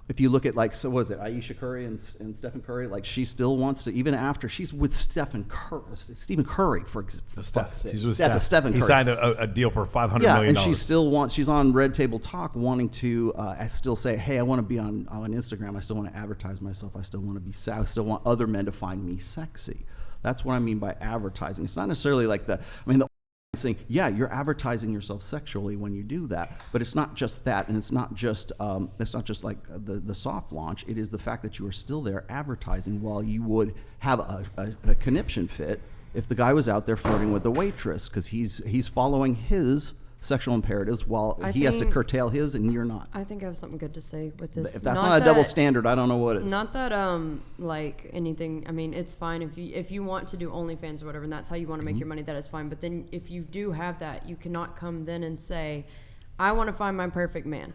If you look at like, so what is it, Ayesha Curry and Stephen Curry, like she still wants to, even after she's with Stephen Curry for fuck's sake. She's with Stephen Curry. He signed a deal for $500 yeah, million. And she still wants, she's on Red Table Talk wanting to still say, hey, I want to be on Instagram. I still want to advertise myself. I still want to be, I still want other men to find me sexy. That's what I mean by advertising. It's not necessarily like the saying, yeah, you're advertising yourself sexually when you do that, but it's not just that, and it's not just like the soft launch. It is the fact that you are still there advertising while you would have a conniption fit if the guy was out there flirting with the waitress because he's following his sexual imperatives while he has to curtail his and you're not. I think I have something good to say with this. If that's not a double standard, I don't know what is. Not that like anything. I mean, it's fine if you want to do OnlyFans or whatever, and that's how you want to make your money. That is fine. But then if you do have that, you cannot come then and say, I want to find my perfect man.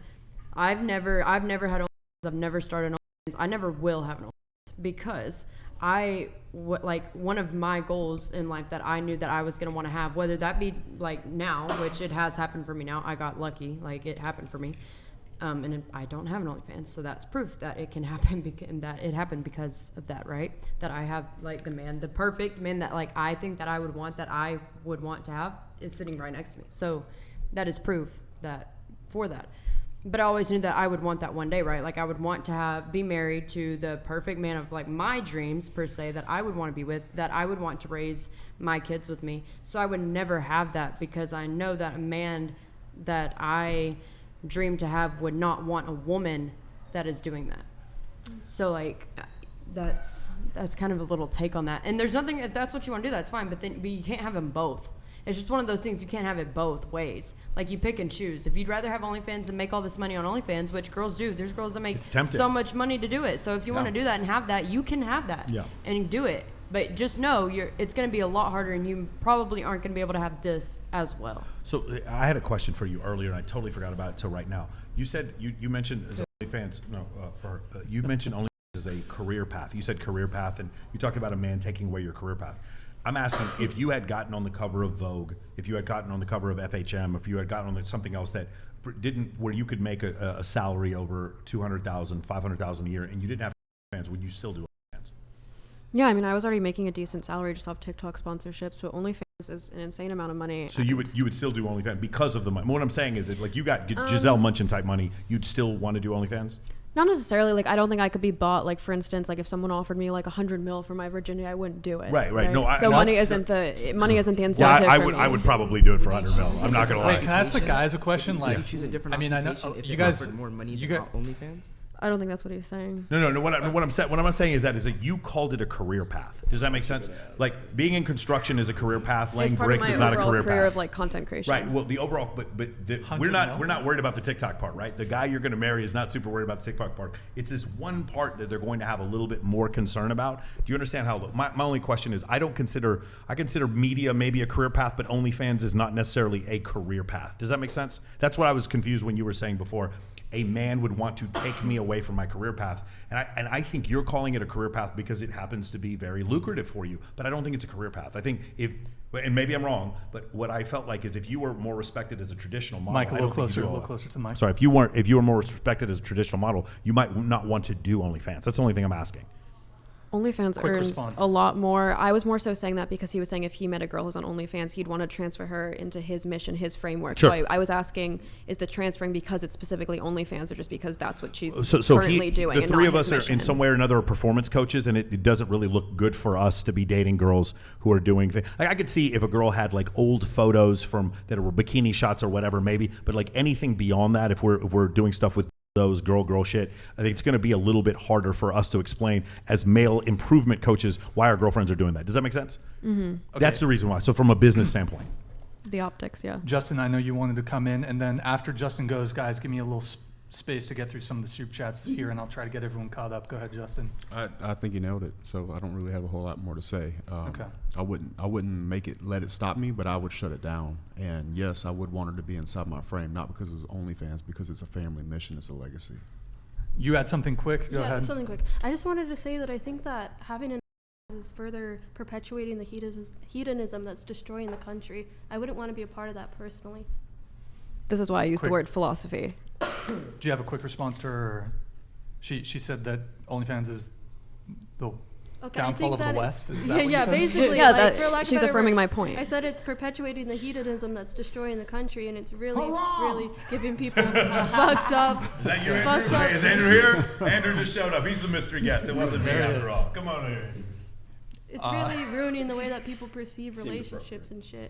I've never had OnlyFans. I've never started OnlyFans. I never will have an OnlyFans because like one of my goals in life that I knew that I was going to want to have, whether that be like now, which it has happened for me now. I got lucky, like it happened for me. And I don't have an OnlyFans, so that's proof that it can happen and that it happened because of that, right? That I have like the perfect man that like I think that I would want to have is sitting right next to me. So that is proof for that. But I always knew that I would want that one day, right? Like I would want to be married to the perfect man of like my dreams per se that I would want to be with, that I would want to raise my kids with me. So I would never have that because I know that a man that I dream to have would not want a woman that is doing that. So like that's kind of a little take on that. And there's nothing, if that's what you want to do, that's fine. But you can't have them both. It's just one of those things, you can't have it both ways. Like you pick and choose. If you'd rather have OnlyFans and make all this money on OnlyFans, which girls do, there's girls that make so much money to do it. So if you want to do that and have that, you can have that and do it. But just know it's going to be a lot harder, and you probably aren't going to be able to have this as well. So I had a question for you earlier, and I totally forgot about it till right now. You said you mentioned as OnlyFans. You mentioned OnlyFans as a career path. You said career path, and you talked about a man taking away your career path. I'm asking if you had gotten on the cover of Vogue, if you had gotten on the cover of FHM, if you had gotten on something else that where you could make a salary over $200,000, $500,000 a year, and you didn't have fans, would you still do OnlyFans? Yeah, I mean, I was already making a decent salary just off TikTok sponsorships, but OnlyFans is an insane amount of money. So you would still do OnlyFans because of the money. What I'm saying is that like you got Giselle Munchin type money, you'd still want to do OnlyFans? Not necessarily. Like, I don't think I could be bought. Like, for instance, like if someone offered me like $100 million for my virginity, I wouldn't do it. Right. No, so money isn't the incentive. Well, I would probably do it for $100 million. I'm not gonna lie. Wait, can I ask the guys a question? Like, you choose a different. I mean, I know you guys offered more money than OnlyFans. I don't think that's what he's saying. No. What I'm saying is that you called it a career path. Does that make sense? Like being in construction is a career path. Laying bricks is not a career path. Of like content creation. Right. Well, the overall, but we're not worried about the TikTok part, right? The guy you're going to marry is not super worried about the TikTok part. It's this one part that they're going to have a little bit more concern about. Do you understand how? My only question is, I consider media maybe a career path, but OnlyFans is not necessarily a career path. Does that make sense? That's what I was confused when you were saying before. A man would want to take me away from my career path. And I think you're calling it a career path because it happens to be very lucrative for you. But I don't think it's a career path. I think and maybe I'm wrong, but what I felt like is if you were more respected as a traditional model, Mike, a little closer to the mic. Sorry, if you were more respected as a traditional model, you might not want to do OnlyFans. That's the only thing I'm asking. OnlyFans earns a lot more. I was more so saying that because he was saying if he met a girl who's on OnlyFans, he'd want to transfer her into his mission, his framework. Sure. So I was asking, is the transferring because it's specifically OnlyFans or just because that's what she's currently doing? The three of us are in some way or another are performance coaches, and it doesn't really look good for us to be dating girls who are doing things. Like I could see if a girl had like old photos that were bikini shots or whatever, maybe, but like anything beyond that, if we're doing stuff with those girl shit, I think it's going to be a little bit harder for us to explain as male improvement coaches why our girlfriends are doing that. Does that make sense? Mm-hmm. Okay. That's the reason why. So from a business standpoint. The optics, yeah. Justin, I know you wanted to come in, and then after Justin goes, guys, give me a little space to get through some of the soup chats here, and I'll try to get everyone caught up. Go ahead, Justin. I think you nailed it. So I don't really have a whole lot more to say. Okay. I wouldn't let it stop me, but I would shut it down. And yes, I would want her to be inside my frame, not because it was OnlyFans, because it's a family mission, it's a legacy. You had something quick? Go ahead. Yeah, something quick. I just wanted to say that I think that having an is further perpetuating the hedonism that's destroying the country. I wouldn't want to be a part of that personally. This is why I use the word philosophy. Do you have a quick response to her? She said that OnlyFans is the Okay, I downfall think of the that West. Is that what you yeah, said? basically. Yeah, like, for lack of she's better affirming words, my point. I said it's perpetuating the hedonism that's destroying the country, and it's really giving people fucked up. Is that you, fucked Andrew? up. Hey, is Andrew here? Andrew just showed up. He's the mystery guest. It wasn't me There it after is. all. Come on here. It's really ruining the way that people perceive relationships and shit.